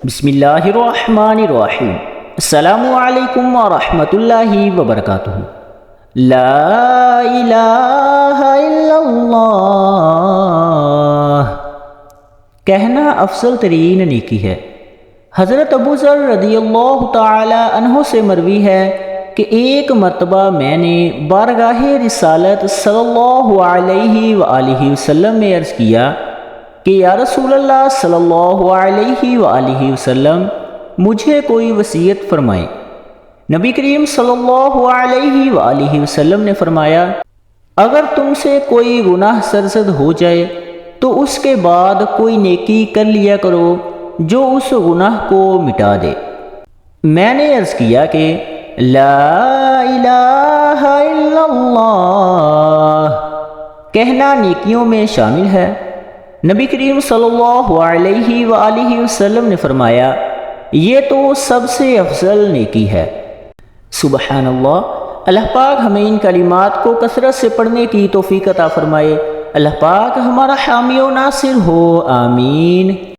بسم اللہ الرحمن الرحیم۔ السلام علیکم ورحمۃ اللہ وبرکاتہ۔ لا الہ الا اللہ کہنا افضل ترین نیکی ہے۔ حضرت ابو ذر رضی اللہ تعالی عنہ سے مروی ہے کہ ایک مرتبہ میں نے بارگاہ رسالت صلی اللہ علیہ وآلہ وسلم میں عرض کیا کہ یا رسول اللہ صلی اللہ علیہ وآلہ وسلم مجھے کوئی وصیت فرمائیں۔ نبی کریم صلی اللہ علیہ وآلہ وسلم نے فرمایا، اگر تم سے کوئی گناہ سرزد ہو جائے تو اس کے بعد کوئی نیکی کر لیا کرو جو اس گناہ کو مٹا دے۔ میں نے عرض کیا کہ لا الہ الا اللہ کہنا نیکیوں میں شامل ہے۔ نبی کریم صلی اللہ علیہ وآلہ وسلم نے فرمایا، یہ تو سب سے افضل نیکی ہے۔ سبحان اللہ۔ اللہ پاک ہمیں ان کلمات کو کثرت سے پڑھنے کی توفیق عطا فرمائے۔ اللہ پاک ہمارا حامی و ناصر ہو، آمین۔